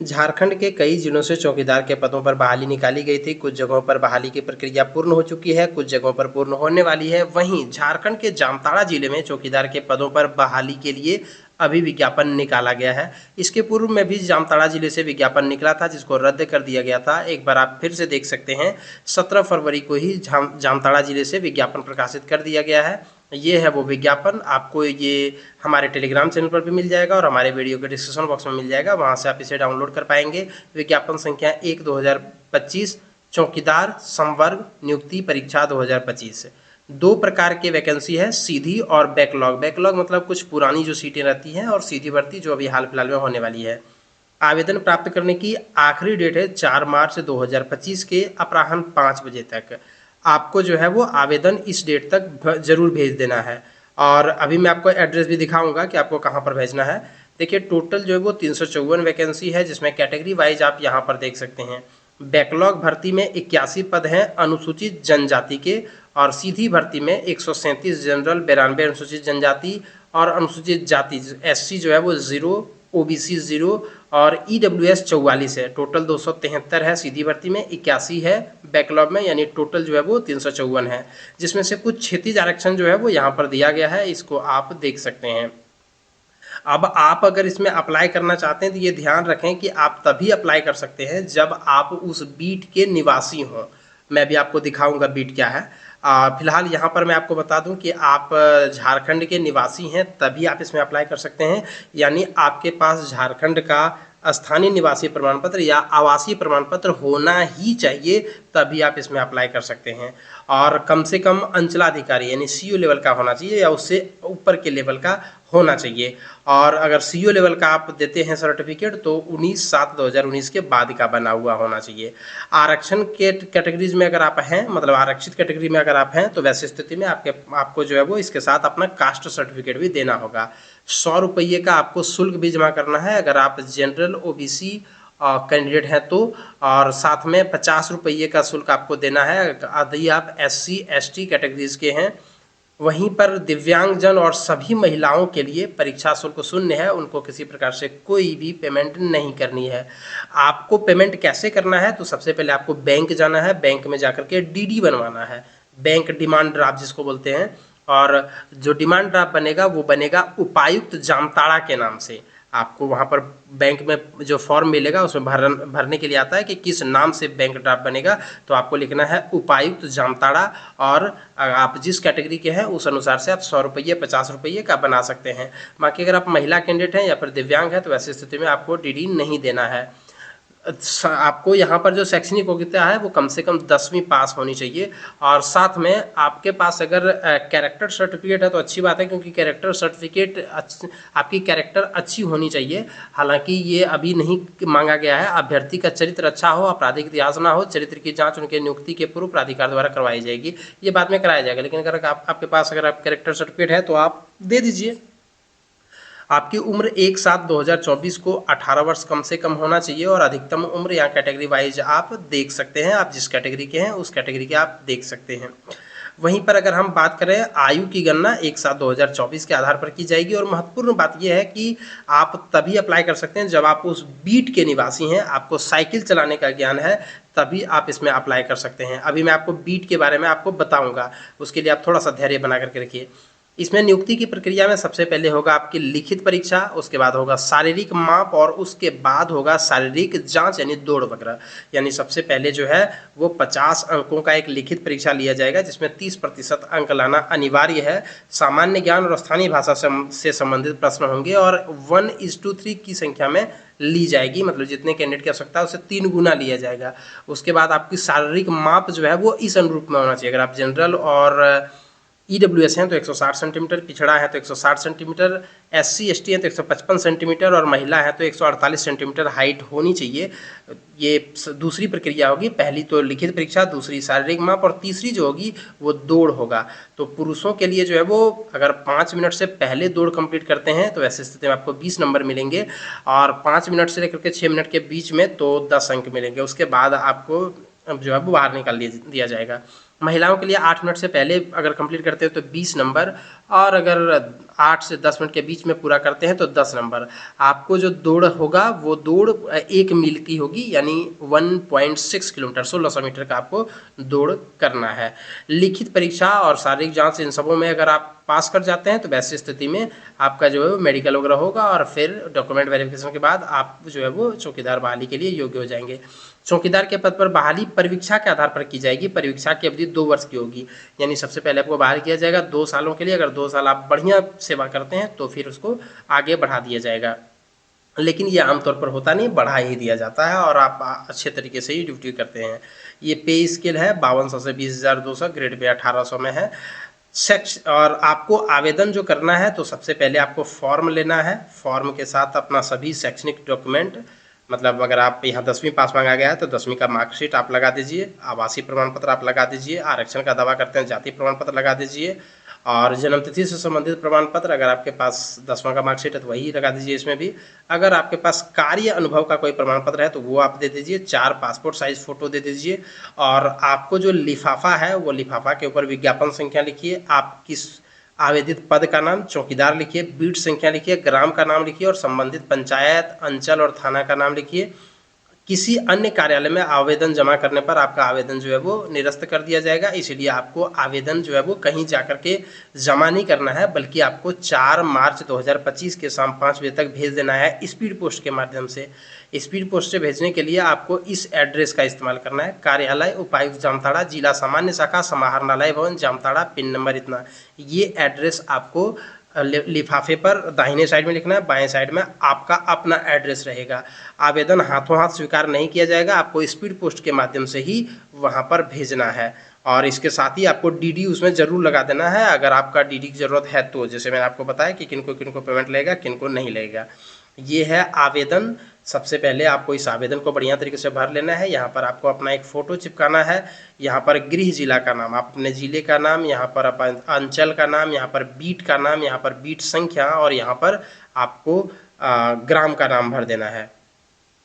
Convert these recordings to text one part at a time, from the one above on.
झारखंड के कई जिलों से चौकीदार के पदों पर बहाली निकाली गई थी। कुछ जगहों पर बहाली की प्रक्रिया पूर्ण हो चुकी है, कुछ जगहों पर पूर्ण होने वाली है। वहीं झारखंड के जामताड़ा जिले में चौकीदार के पदों पर बहाली के लिए अभी विज्ञापन निकाला गया है। इसके पूर्व में भी जामताड़ा जिले से विज्ञापन निकला था, जिसको रद्द कर दिया गया था। एक बार आप फिर से देख सकते हैं, 17 फरवरी को ही जामताड़ा जिले से विज्ञापन प्रकाशित कर दिया गया है। ये है वो विज्ञापन। आपको ये हमारे टेलीग्राम चैनल पर भी मिल जाएगा और हमारे वीडियो के डिस्क्रिप्शन बॉक्स में मिल जाएगा, वहाँ से आप इसे डाउनलोड कर पाएंगे। विज्ञापन संख्या 1/2025, चौकीदार संवर्ग नियुक्ति परीक्षा 2025। दो प्रकार के वैकेंसी है, सीधी और बैकलॉग। बैकलॉग मतलब कुछ पुरानी जो सीटें रहती हैं, और सीधी भर्ती जो अभी हाल फिलहाल में होने वाली है। आवेदन प्राप्त करने की आखिरी डेट है 4 मार्च 2025 के अपराह्न 5 बजे तक। आपको जो है वो आवेदन इस डेट तक ज़रूर भेज देना है। और अभी मैं आपको एड्रेस भी दिखाऊंगा कि आपको कहाँ पर भेजना है। देखिए, टोटल जो है वो 354 वैकेंसी है, जिसमें कैटेगरी वाइज आप यहाँ पर देख सकते हैं। बैकलॉग भर्ती में 81 पद हैं अनुसूचित जनजाति के, और सीधी भर्ती में 137 जनरल, 92 अनुसूचित जनजाति और अनुसूचित जाति SC जो है वो 0, OBC 0 और EWS 44 है। टोटल 273 है सीधी भर्ती में, 81 है बैकलॉग में, यानी टोटल जो है वो 354 है। जिसमें से कुछ क्षैतिज आरक्षण जो है वो यहाँ पर दिया गया है, इसको आप देख सकते हैं। अब आप अगर इसमें अप्लाई करना चाहते हैं तो ये ध्यान रखें कि आप तभी अप्लाई कर सकते हैं जब आप उस बीट के निवासी हों। मैं भी आपको दिखाऊंगा बीट क्या है। फिलहाल यहाँ पर मैं आपको बता दूं कि आप झारखंड के निवासी हैं तभी आप इसमें अप्लाई कर सकते हैं। यानी आपके पास झारखंड का स्थानीय निवासी प्रमाण पत्र या आवासीय प्रमाण पत्र होना ही चाहिए, तभी आप इसमें अप्लाई कर सकते हैं। और कम से कम अंचलाधिकारी यानी CO लेवल का होना चाहिए या उससे ऊपर के लेवल का होना चाहिए। और अगर CO लेवल का आप देते हैं सर्टिफिकेट तो 19/7/2019 के बाद का बना हुआ होना चाहिए। आरक्षण के कैटेगरीज में अगर आप हैं, मतलब आरक्षित कैटेगरी में अगर आप हैं, तो वैसी स्थिति में आपको जो है वो इसके साथ अपना कास्ट सर्टिफिकेट भी देना होगा। 100 रुपये का आपको शुल्क भी जमा करना है अगर आप जनरल OBC कैंडिडेट हैं तो, और साथ में 50 रुपये का शुल्क आपको देना है यदि आप SC ST कैटेगरीज के हैं। वहीं पर दिव्यांगजन और सभी महिलाओं के लिए परीक्षा शुल्क शून्य है, उनको किसी प्रकार से कोई भी पेमेंट नहीं करनी है। आपको पेमेंट कैसे करना है, तो सबसे पहले आपको बैंक जाना है, बैंक में जाकर के DD बनवाना है, बैंक डिमांड ड्राफ्ट जिसको बोलते हैं। और जो डिमांड ड्राफ्ट बनेगा वो बनेगा उपायुक्त जामताड़ा के नाम से। आपको वहाँ पर बैंक में जो फॉर्म मिलेगा उसमें भरने के लिए आता है कि किस नाम से बैंक ड्राफ्ट बनेगा, तो आपको लिखना है उपायुक्त जामताड़ा। और आप जिस कैटेगरी के हैं उस अनुसार से आप 100 रुपये 50 रुपये का बना सकते हैं। बाकी अगर आप महिला कैंडिडेट हैं या फिर दिव्यांग हैं तो वैसी स्थिति में आपको DD नहीं देना है। आपको यहाँ पर जो शैक्षणिक योग्यता है वो कम से कम 10वीं पास होनी चाहिए। और साथ में आपके पास अगर कैरेक्टर सर्टिफिकेट है तो अच्छी बात है, क्योंकि कैरेक्टर सर्टिफिकेट आपकी कैरेक्टर अच्छी होनी चाहिए। हालांकि ये अभी नहीं मांगा गया है। अभ्यर्थी का चरित्र अच्छा हो, आपराधिक इतिहास ना हो। चरित्र की जांच उनके नियुक्ति के पूर्व प्राधिकार द्वारा करवाई जाएगी, ये बाद में कराया जाएगा। लेकिन अगर आपके पास अगर आप कैरेक्टर सर्टिफिकेट है तो आप दे दीजिए। आपकी उम्र 1/7/2024 को 18 वर्ष कम से कम होना चाहिए, और अधिकतम उम्र यहाँ कैटेगरी वाइज आप देख सकते हैं। आप जिस कैटेगरी के हैं उस कैटेगरी के आप देख सकते हैं। वहीं पर अगर हम बात करें, आयु की गणना 1/7/2024 के आधार पर की जाएगी। और महत्वपूर्ण बात यह है कि आप तभी अप्लाई कर सकते हैं जब आप उस बीट के निवासी हैं, आपको साइकिल चलाने का ज्ञान है, तभी आप इसमें अप्लाई कर सकते हैं। अभी मैं आपको बीट के बारे में आपको बताऊंगा, उसके लिए आप थोड़ा सा धैर्य बना करके रखिए। इसमें नियुक्ति की प्रक्रिया में सबसे पहले होगा आपकी लिखित परीक्षा, उसके बाद होगा शारीरिक माप, और उसके बाद होगा शारीरिक जांच यानी दौड़ वगैरह। यानी सबसे पहले जो है वो 50 अंकों का एक लिखित परीक्षा लिया जाएगा, जिसमें 30% अंक लाना अनिवार्य है। सामान्य ज्ञान और स्थानीय भाषा से संबंधित प्रश्न होंगे, और 1:3 की संख्या में ली जाएगी, मतलब जितने कैंडिडेट की आवश्यकता है उससे 3 गुना लिया जाएगा। उसके बाद आपकी शारीरिक माप जो है वो इस अनुरूप में होना चाहिए। अगर आप जनरल और EWS हैं तो 160 सेंटीमीटर, पिछड़ा है तो 160 सेंटीमीटर, SC ST हैं तो 155 सेंटीमीटर, और महिला है तो 148 सेंटीमीटर हाइट होनी चाहिए। ये दूसरी प्रक्रिया होगी। पहली तो लिखित परीक्षा, दूसरी शारीरिक माप, और तीसरी जो होगी वो दौड़ होगा। तो पुरुषों के लिए जो है वो अगर 5 मिनट से पहले दौड़ कंप्लीट करते हैं तो ऐसी स्थिति में आपको 20 नंबर मिलेंगे, और 5 मिनट से लेकर के 6 मिनट के बीच में तो 10 अंक मिलेंगे। उसके बाद आपको जो है वो बाहर निकाल दिया जाएगा। महिलाओं के लिए 8 मिनट से पहले अगर कंप्लीट करते हैं तो 20 नंबर, और अगर 8 से 10 मिनट के बीच में पूरा करते हैं तो 10 नंबर। आपको जो दौड़ होगा वो दौड़ 1 मील की होगी, यानी 1.6 किलोमीटर 1600 मीटर का आपको दौड़ करना है। लिखित परीक्षा और शारीरिक जांच इन सबों में अगर आप पास कर जाते हैं तो वैसी स्थिति में आपका जो है वो मेडिकल वगैरह होगा और फिर डॉक्यूमेंट वेरिफिकेशन के बाद आप जो है वो चौकीदार बहाली के लिए योग्य हो जाएंगे। चौकीदार के पद पर बहाली परीक्षा के आधार पर की जाएगी। परीक्षा की अवधि 2 वर्ष की होगी, यानी सबसे पहले आपको बहाल किया जाएगा 2 सालों के लिए। अगर 2 साल आप बढ़िया सेवा करते हैं तो फिर उसको आगे बढ़ा दिया जाएगा, लेकिन ये आमतौर पर होता नहीं, बढ़ा ही दिया जाता है और आप अच्छे तरीके से ही ड्यूटी करते हैं। ये पे स्केल है 5200 से 20,200, ग्रेड पे 1800 में है। सेक्श और आपको आवेदन जो करना है तो सबसे पहले आपको फॉर्म लेना है। फॉर्म के साथ अपना सभी शैक्षणिक डॉक्यूमेंट, मतलब अगर आप यहाँ 10वीं पास मांगा गया है तो 10वीं का मार्कशीट आप लगा दीजिए, आवासीय प्रमाण पत्र आप लगा दीजिए, आरक्षण का दावा करते हैं जाति प्रमाण पत्र लगा दीजिए, और जन्मतिथि से संबंधित प्रमाण पत्र, अगर आपके पास 10वां का मार्कशीट है तो वही लगा दीजिए इसमें भी। अगर आपके पास कार्य अनुभव का कोई प्रमाण पत्र है तो वो आप दे दीजिए। 4 पासपोर्ट साइज फ़ोटो दे दीजिए। और आपको जो लिफाफा है वो लिफाफा के ऊपर विज्ञापन संख्या लिखिए, आप किस आवेदित पद का नाम, चौकीदार लिखिए, बीट संख्या लिखिए, ग्राम का नाम लिखिए और संबंधित पंचायत, अंचल और थाना का नाम लिखिए। किसी अन्य कार्यालय में आवेदन जमा करने पर आपका आवेदन जो है वो निरस्त कर दिया जाएगा, इसलिए आपको आवेदन जो है वो कहीं जाकर के जमा नहीं करना है, बल्कि आपको 4 मार्च 2025 के शाम 5 बजे तक भेज देना है स्पीड पोस्ट के माध्यम से। स्पीड पोस्ट से भेजने के लिए आपको इस एड्रेस का इस्तेमाल करना है: कार्यालय उपायुक्त जामताड़ा, जिला सामान्य शाखा, समाहरणालय भवन जामताड़ा, पिन नंबर इतना। ये एड्रेस आपको लिफाफे पर दाहिने साइड में लिखना है, बाएं साइड में आपका अपना एड्रेस रहेगा। आवेदन हाथों हाथ स्वीकार नहीं किया जाएगा, आपको स्पीड पोस्ट के माध्यम से ही वहां पर भेजना है। और इसके साथ ही आपको डीडी उसमें जरूर लगा देना है, अगर आपका डीडी की जरूरत है तो। जैसे मैंने आपको बताया कि किनको किनको पेमेंट लगेगा, किनको नहीं लगेगा। ये है आवेदन। सबसे पहले आपको इस आवेदन को बढ़िया तरीके से भर लेना है। यहाँ पर आपको अपना एक फ़ोटो चिपकाना है। यहाँ पर गृह जिला का नाम, अपने ज़िले का नाम, यहाँ पर अंचल का नाम, यहाँ पर बीट का नाम, यहाँ पर बीट संख्या और यहाँ पर आपको ग्राम का नाम भर देना है।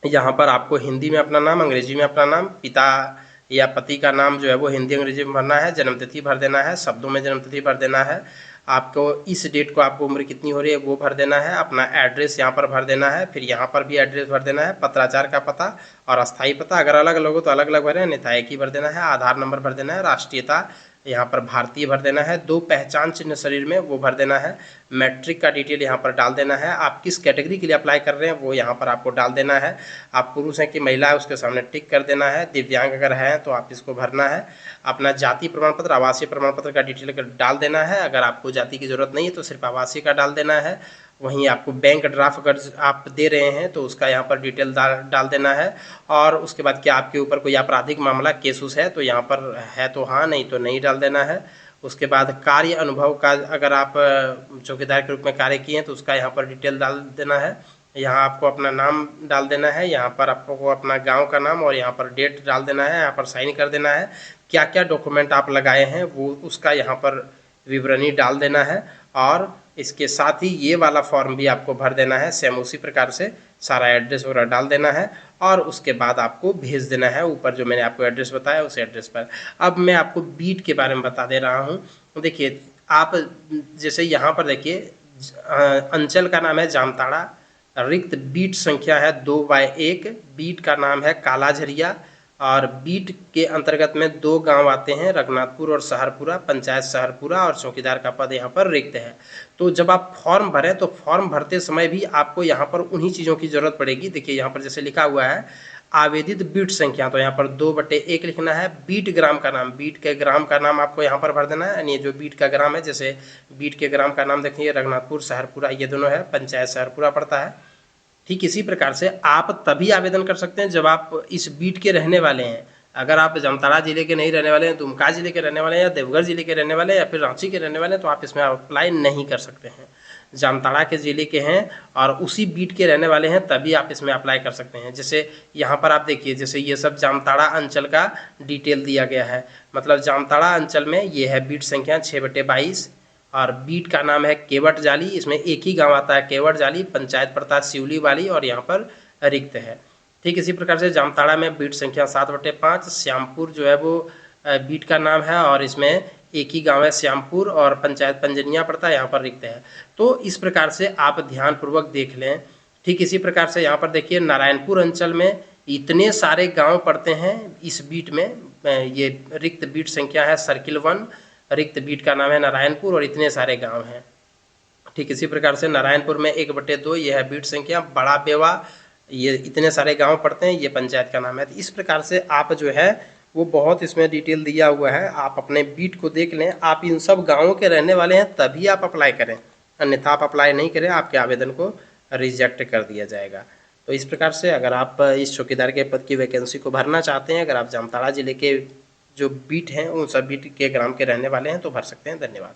यहाँ पर आपको हिंदी में अपना नाम, अंग्रेजी में अपना नाम, पिता या पति का नाम जो है वो हिंदी अंग्रेजी में भरना है। जन्मतिथि भर देना है, शब्दों में जन्मतिथि भर देना है। आपको इस डेट को आपको उम्र कितनी हो रही है वो भर देना है। अपना एड्रेस यहाँ पर भर देना है, फिर यहाँ पर भी एड्रेस भर देना है, पत्राचार का पता और अस्थायी पता। अगर अलग अलग हो तो अलग अलग भरें, अन्यथा एक ही भर देना है। आधार नंबर भर देना है। राष्ट्रीयता यहाँ पर भारतीय भर देना है। 2 पहचान चिन्ह शरीर में वो भर देना है। मैट्रिक का डिटेल यहाँ पर डाल देना है। आप किस कैटेगरी के लिए अप्लाई कर रहे हैं वो यहाँ पर आपको डाल देना है। आप पुरुष हैं कि महिला है उसके सामने टिक कर देना है। दिव्यांग अगर है तो आप इसको भरना है। अपना जाति प्रमाण पत्र, आवासीय प्रमाण पत्र का डिटेल डाल देना है। अगर आपको जाति की जरूरत नहीं है तो सिर्फ आवासीय का डाल देना है। वहीं आपको बैंक ड्राफ्ट अगर आप दे रहे हैं तो उसका यहाँ पर डिटेल डाल देना है। और उसके बाद क्या आपके ऊपर कोई आपराधिक मामला केस उस है तो यहाँ पर है तो हाँ, नहीं तो नहीं डाल देना है। उसके बाद कार्य अनुभव का, अगर आप चौकीदार के रूप में कार्य किए हैं तो उसका यहाँ पर डिटेल डाल देना है। यहाँ आपको अपना नाम डाल देना है, यहाँ पर आपको अपना गांव का नाम और यहाँ पर डेट डाल देना है। यहाँ पर साइन कर देना है। क्या क्या डॉक्यूमेंट आप लगाए हैं वो उसका यहाँ पर विवरणी डाल देना है। और इसके साथ ही ये वाला फॉर्म भी आपको भर देना है। सेम उसी प्रकार से सारा एड्रेस वगैरह डाल देना है और उसके बाद आपको भेज देना है ऊपर जो मैंने आपको एड्रेस बताया उस एड्रेस पर। अब मैं आपको बीट के बारे में बता दे रहा हूँ। देखिए आप जैसे यहाँ पर देखिए अंचल का नाम है जामताड़ा, रिक्त बीट संख्या है 2/1, बीट का नाम है काला झरिया और बीट के अंतर्गत में 2 गांव आते हैं, रघुनाथपुर और शहरपुरा, पंचायत शहरपुरा, और चौकीदार का पद यहाँ पर रिक्त है। तो जब आप फॉर्म भरें तो फॉर्म भरते समय भी आपको यहाँ पर उन्हीं चीज़ों की जरूरत पड़ेगी। देखिए यहाँ पर जैसे लिखा हुआ है आवेदित बीट संख्या, तो यहाँ पर 2/1 लिखना है। बीट ग्राम का नाम, बीट के ग्राम का नाम आपको यहाँ पर भर देना है। यानी जो बीट का ग्राम है, जैसे बीट के ग्राम का नाम देखिए रघुनाथपुर शहरपुरा ये दोनों है, पंचायत शहरपुरा पड़ता है। ठीक इसी प्रकार से आप तभी आवेदन कर सकते हैं जब आप इस बीट के रहने वाले हैं। अगर आप जामताड़ा जिले के नहीं रहने वाले हैं, दुमका जिले के रहने वाले हैं या देवघर जिले के रहने वाले हैं या फिर रांची के रहने वाले हैं तो आप इसमें अप्लाई नहीं कर सकते हैं। जामताड़ा के ज़िले के हैं और उसी बीट के रहने वाले हैं तभी आप इसमें अप्लाई कर सकते हैं। जैसे यहाँ पर आप देखिए, जैसे ये सब जामताड़ा अंचल का डिटेल दिया गया है। मतलब जामताड़ा अंचल में ये है बीट संख्या 6/22 और बीट का नाम है केवट जाली। इसमें एक ही गांव आता है केवट जाली, पंचायत पड़ता है सिवली वाली और यहाँ पर रिक्त है। ठीक इसी प्रकार से जामताड़ा में बीट संख्या 7/5, श्यामपुर जो है वो बीट का नाम है और इसमें एक ही गांव है श्यामपुर और पंचायत पंजनिया पड़ता है, यहाँ पर रिक्त है। तो इस प्रकार से आप ध्यानपूर्वक देख लें। ठीक इसी प्रकार से यहाँ पर देखिए नारायणपुर अंचल में इतने सारे गांव पड़ते हैं इस बीट में। ये रिक्त बीट संख्या है सर्किल 1, रिक्त बीट का नाम है नारायणपुर और इतने सारे गांव हैं। ठीक इसी प्रकार से नारायणपुर में 1/2 यह है बीट संख्या, बड़ा बेवा, ये इतने सारे गांव पड़ते हैं, ये पंचायत का नाम है। तो इस प्रकार से आप जो है वो बहुत इसमें डिटेल दिया हुआ है, आप अपने बीट को देख लें। आप इन सब गाँवों के रहने वाले हैं तभी आप अप्लाई करें, अन्यथा आप अप्लाई नहीं करें, आपके आवेदन को रिजेक्ट कर दिया जाएगा। तो इस प्रकार से अगर आप इस चौकीदार के पद की वैकेंसी को भरना चाहते हैं, अगर आप जामताड़ा जिले के जो बीट हैं उन सब बीट के ग्राम के रहने वाले हैं तो भर सकते हैं। धन्यवाद।